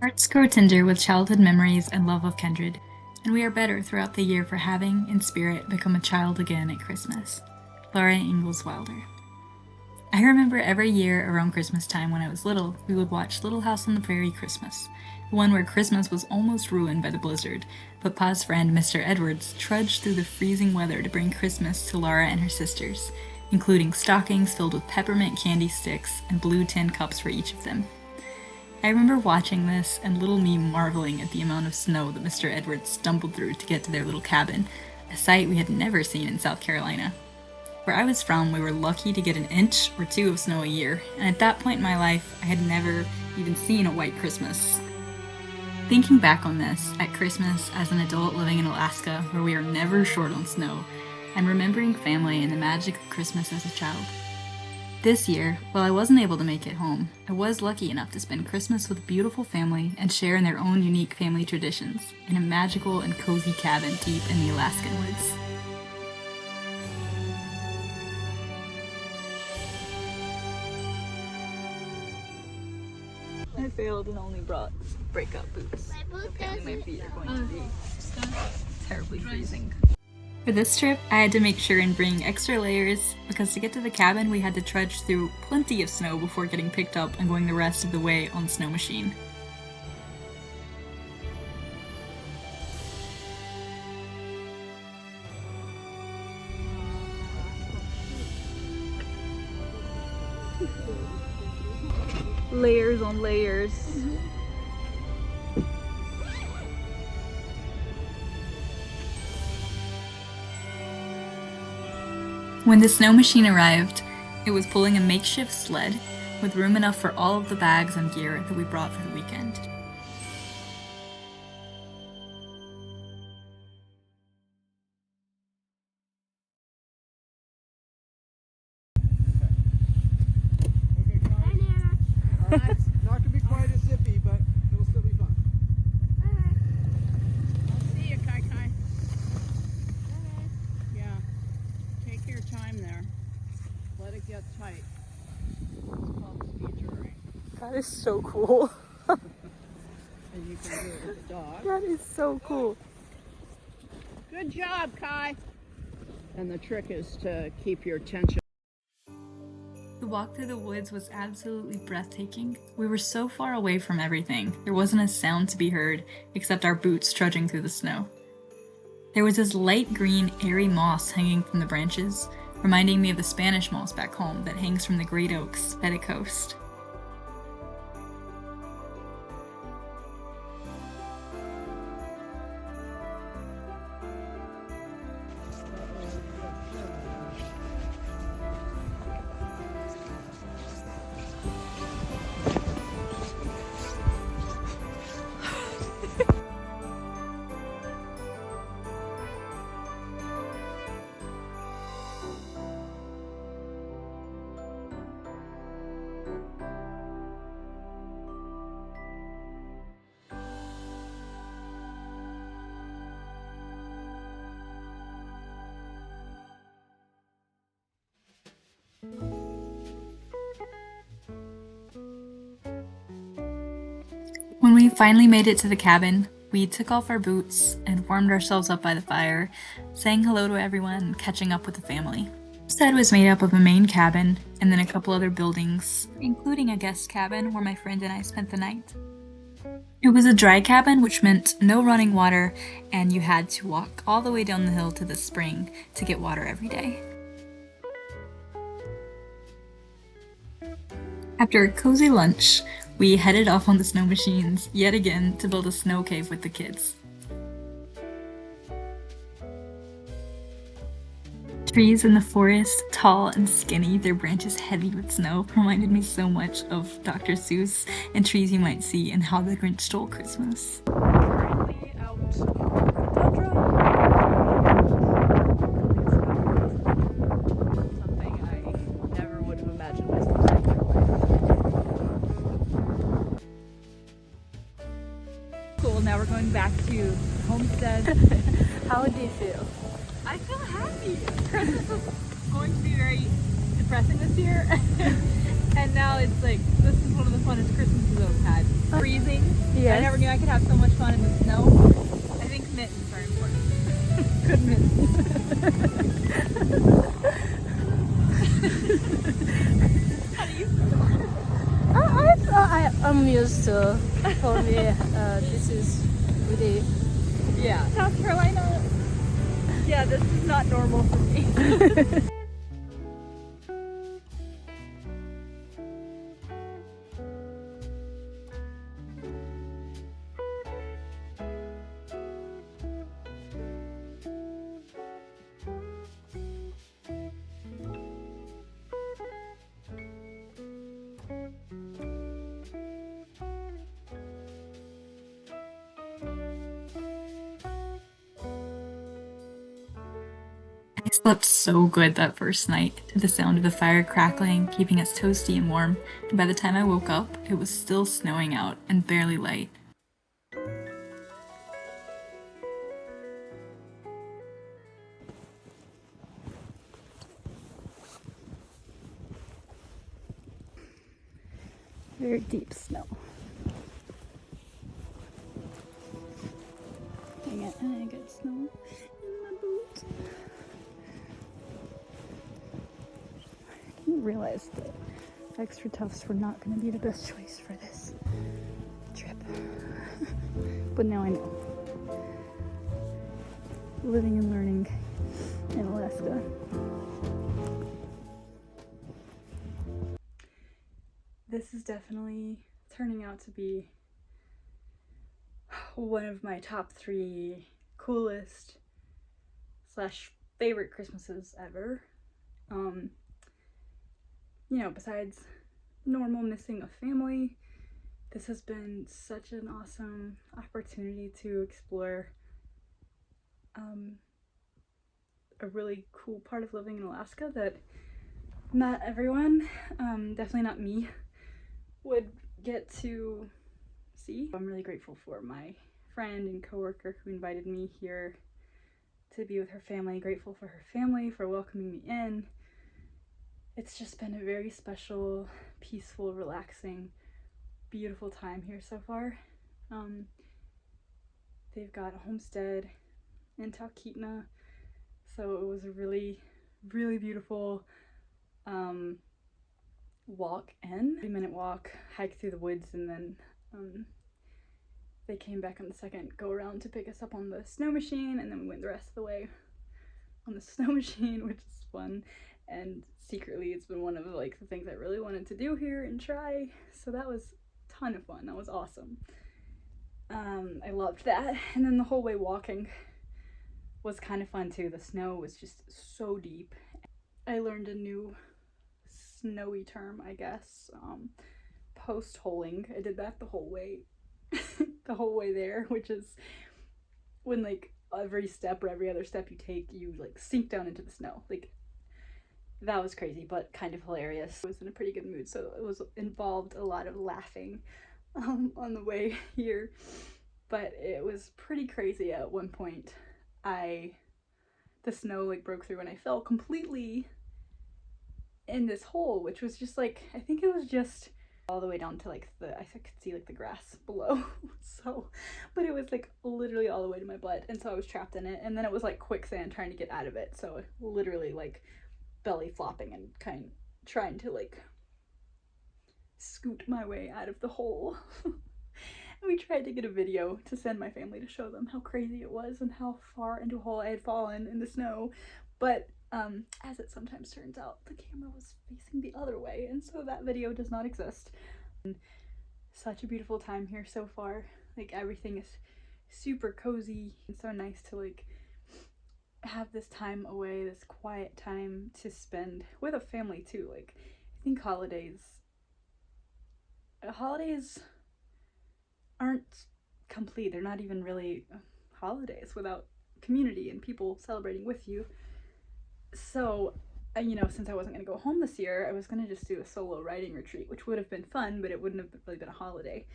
Hearts grow tender with childhood memories and love of kindred, and we are better throughout the year for having, in spirit, become a child again at Christmas. Laura Ingalls Wilder. I remember every year around Christmas time when I was little, we would watch Little House on the Prairie Christmas, the one where Christmas was almost ruined by the blizzard, but Pa's friend Mr. Edwards trudged through the freezing weather to bring Christmas to Laura and her sisters, including stockings filled with peppermint candy sticks and blue tin cups for each of them. I remember watching this and little me marveling at the amount of snow that Mr. Edwards stumbled through to get to their little cabin, a sight we had never seen in South Carolina. Where I was from, we were lucky to get an inch or two of snow a year, and at that point in my life, I had never even seen a white Christmas. Thinking back on this, at Christmas as an adult living in Alaska, where we are never short on snow, I'm remembering family and the magic of Christmas as a child. This year, while I wasn't able to make it home, I was lucky enough to spend Christmas with a beautiful family and share in their own unique family traditions, in a magical and cozy cabin deep in the Alaskan woods. I failed and only brought breakout boots. Apparently my feet are going to be terribly freezing. For this trip, I had to make sure and bring extra layers because to get to the cabin we had to trudge through plenty of snow before getting picked up and going the rest of the way on the snow machine. Layers on layers. When the snow machine arrived, it was pulling a makeshift sled with room enough for all of the bags and gear that we brought for the weekend. It's not going to be quite as zippy, but it'll still be fun. I'll see you, Kai Kai. Yeah. Take your time there. Let it get tight. It's called speed jury. That is so cool. And you can do it with the dog. That is so cool. Good job, Kai. And the trick is to keep your tension. The walk through the woods was absolutely breathtaking. We were so far away from everything, there wasn't a sound to be heard except our boots trudging through the snow. There was this light green, airy moss hanging from the branches, reminding me of the Spanish moss back home that hangs from the great oaks by the coast. When we finally made it to the cabin, we took off our boots and warmed ourselves up by the fire, saying hello to everyone and catching up with the family. Homestead was made up of a main cabin and then a couple other buildings, including a guest cabin where my friend and I spent the night. It was a dry cabin, which meant no running water, and you had to walk all the way down the hill to the spring to get water every day. After a cozy lunch, we headed off on the snow machines yet again to build a snow cave with the kids. Trees in the forest, tall and skinny, their branches heavy with snow, reminded me so much of Dr. Seuss and Trees You Might See and How the Grinch Stole Christmas. Currently out tundra. Something I never would have imagined myself saying in my life. Cool, now we're going back to Homestead. How do you feel? I feel happy. Christmas was going to be very depressing this year. And now it's like, this is one of the funnest Christmases I've had. Freezing, Yes. I never knew I could have so much fun in the snow. I think mittens are important. Good mittens. How do you feel? I'm used to. For me, this is really. Yeah. South Carolina. Yeah, this is not normal for me. I slept so good that first night, to the sound of the fire crackling, keeping us toasty and warm, and by the time I woke up, it was still snowing out and barely light. Very deep snow. Dang it, I got snow in my boots. I didn't realize that extra tufts were not going to be the best choice for this trip. But now I know. Living and learning in Alaska. This is definitely turning out to be one of my top 3 coolest / favorite Christmases ever. You know, besides normal missing of family, this has been such an awesome opportunity to explore a really cool part of living in Alaska that not everyone, definitely not me, would get to see. I'm really grateful for my friend and coworker who invited me here to be with her family. Grateful for her family for welcoming me in. It's just been a very special, peaceful, relaxing, beautiful time here so far. They've got a homestead in Talkeetna, so it was a really, really beautiful walk in. 3-minute walk, hike through the woods, and then they came back on the second go around to pick us up on the snow machine, and then we went the rest of the way on the snow machine, which is fun. And secretly, it's been one of like the things I really wanted to do here and try. So that was a ton of fun. That was awesome. I loved that. And then the whole way walking was kind of fun too. The snow was just so deep. I learned a new snowy term, I guess. Post-holing. I did that the whole way. The whole way there, which is when like every step or every other step you take, you like sink down into the snow. Like, that was crazy, but kind of hilarious. I was in a pretty good mood, so it was involved a lot of laughing on the way here. But it was pretty crazy at one point. The snow like broke through and I fell completely in this hole, which was just like, I think it was just all the way down to like I could see like the grass below. So, but it was like literally all the way to my butt, and so I was trapped in it. And then it was like quicksand trying to get out of it, so literally like belly flopping and kind of trying to like scoot my way out of the hole. And we tried to get a video to send my family to show them how crazy it was and how far into a hole I had fallen in the snow. But as it sometimes turns out, the camera was facing the other way, and so that video does not exist. Such a beautiful time here so far. Like, everything is super cozy and so nice to like have this time away, this quiet time to spend with a family too. Like, I think holidays aren't complete. They're not even really holidays without community and people celebrating with you. So, you know, since I wasn't going to go home this year, I was going to just do a solo writing retreat, which would have been fun, but it wouldn't have really been a holiday.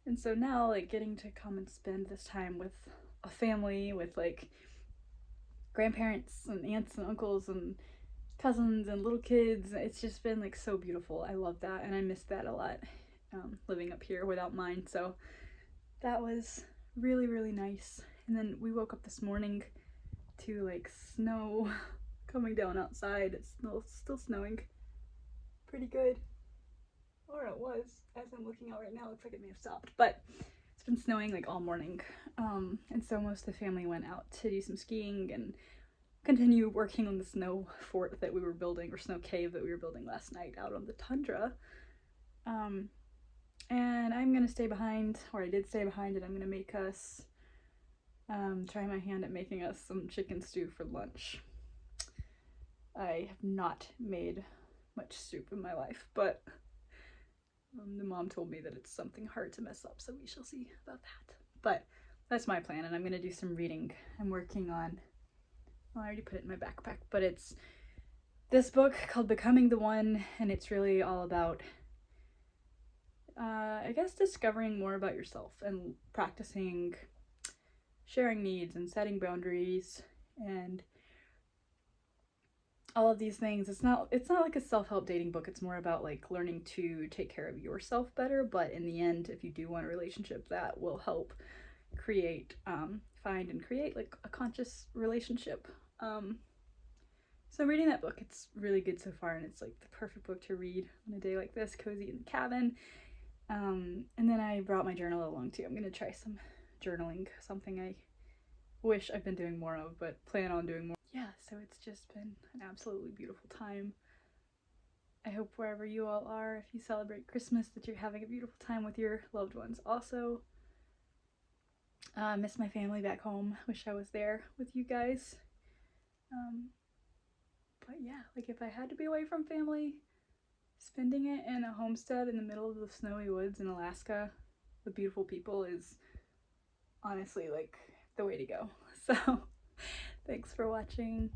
And so now, like, getting to come and spend this time with a family, with like grandparents and aunts and uncles and cousins and little kids, it's just been like so beautiful. I love that, and I miss that a lot, living up here without mine. So that was really, really nice. And then we woke up this morning to like snow coming down outside. It's still snowing pretty good. Or it was. As I'm looking out right now, it looks like it may have stopped. But it's been snowing like all morning. And so most of the family went out to do some skiing and continue working on the snow fort that we were building, or snow cave that we were building last night out on the tundra. And I'm gonna stay behind, or I did stay behind, and I'm gonna make us try my hand at making us some chicken stew for lunch. I have not made much soup in my life, but the mom told me that it's something hard to mess up, so we shall see about that. But that's my plan, and I'm gonna do some reading. I'm working on, well, I already put it in my backpack, but it's this book called Becoming the One, and it's really all about I guess discovering more about yourself and practicing sharing needs and setting boundaries and all of these things. It's not like a self-help dating book. It's more about like learning to take care of yourself better, but in the end, if you do want a relationship, that will help create find and create like a conscious relationship. So I'm reading that book. It's really good so far, and it's like the perfect book to read on a day like this, cozy in the cabin. And then I brought my journal along too. I'm gonna try some journaling, something I wish I've been doing more of, but plan on doing more. Yeah, so it's just been an absolutely beautiful time. I hope wherever you all are, if you celebrate Christmas, that you're having a beautiful time with your loved ones also. Miss my family back home. Wish I was there with you guys. But yeah, like if I had to be away from family, spending it in a homestead in the middle of the snowy woods in Alaska with beautiful people is honestly like the way to go. So thanks for watching.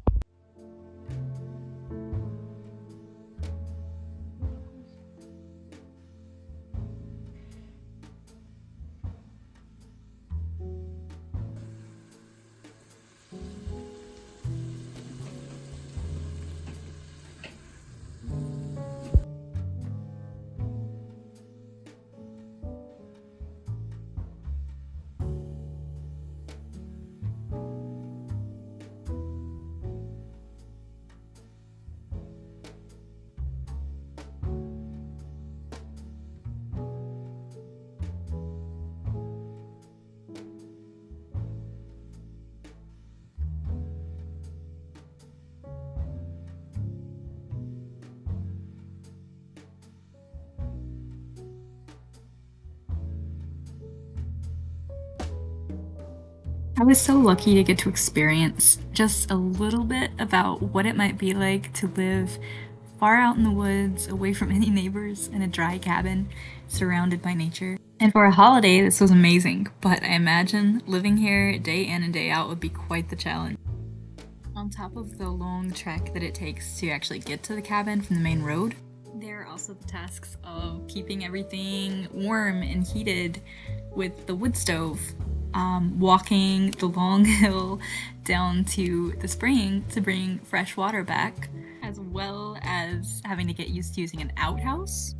I was so lucky to get to experience just a little bit about what it might be like to live far out in the woods, away from any neighbors, in a dry cabin, surrounded by nature. And for a holiday, this was amazing, but I imagine living here day in and day out would be quite the challenge. On top of the long trek that it takes to actually get to the cabin from the main road, there are also the tasks of keeping everything warm and heated with the wood stove, walking the long hill down to the spring to bring fresh water back, as well as having to get used to using an outhouse.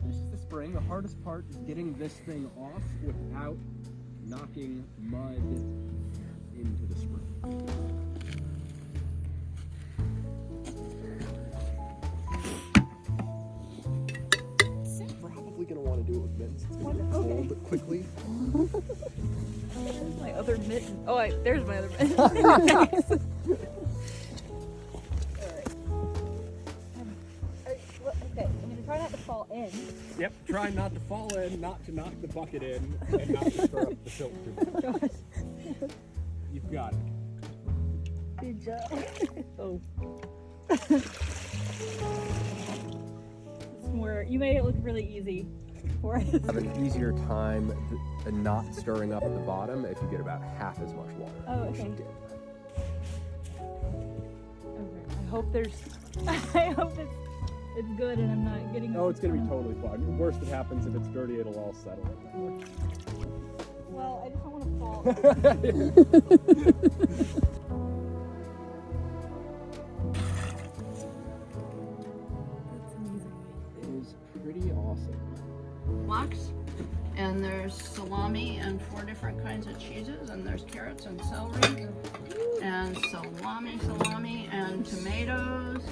This is the spring. The hardest part is getting this thing off without knocking mud into the spring. Probably gonna want to do it with mittens. It's gonna get cold quickly. There's my other mitten. Oh, there's my other mitten. Okay, I'm gonna try not to fall in. Yep, try not to fall in, not to knock the bucket in, and not to stir up the silk too much. You've got it. Good job. Oh. You made it look really easy for us. Have an easier time not stirring up at the bottom if you get about half as much water. Oh, as okay. you did. Okay. I hope it's good and I'm not getting. Oh, it's gonna be totally fine. The worst that happens, if it's dirty, it'll all settle. Well, I just don't want to fall. It is pretty awesome. Lox, and there's salami and 4 different kinds of cheeses, and there's carrots and celery, and salami, and tomatoes.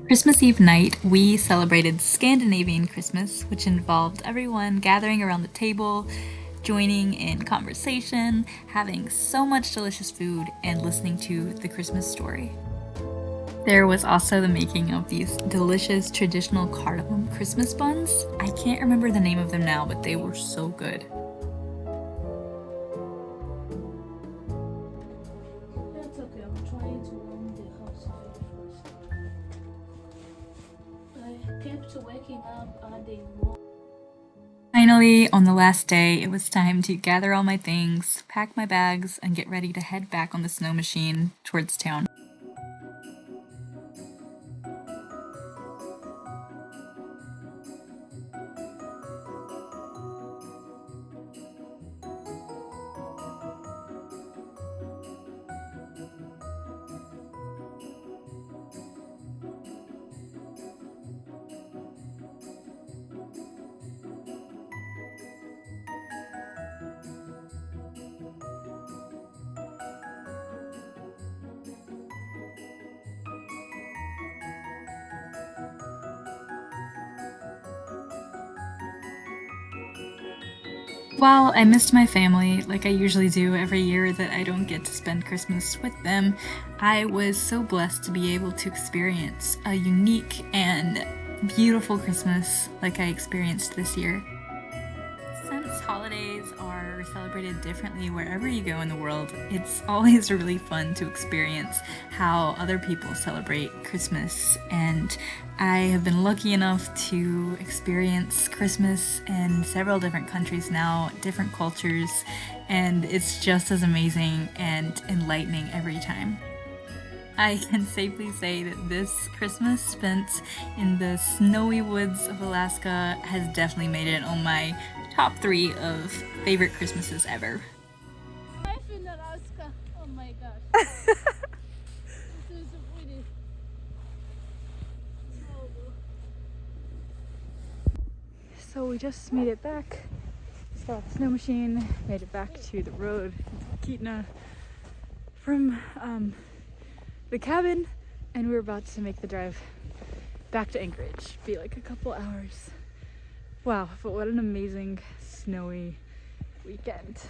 Christmas Eve night, we celebrated Scandinavian Christmas, which involved everyone gathering around the table, joining in conversation, having so much delicious food, and listening to the Christmas story. There was also the making of these delicious traditional cardamom Christmas buns. I can't remember the name of them now, but they were so good. That's okay, I'm trying to warm the house a bit first. I kept waking up adding more. Finally, on the last day, it was time to gather all my things, pack my bags, and get ready to head back on the snow machine towards town. While I missed my family, like I usually do every year that I don't get to spend Christmas with them, I was so blessed to be able to experience a unique and beautiful Christmas like I experienced this year. Since holidays are celebrated differently wherever you go in the world, it's always really fun to experience how other people celebrate Christmas, and I have been lucky enough to experience Christmas in several different countries now, different cultures, and it's just as amazing and enlightening every time. I can safely say that this Christmas spent in the snowy woods of Alaska has definitely made it on my top 3 of favorite Christmases ever. Life in Alaska. Oh my gosh. This is pretty. So we just made it back. Got off the snow machine, made it back to the road in Kitna from the cabin, and we were about to make the drive back to Anchorage. Be like a couple hours. Wow, but what an amazing snowy weekend.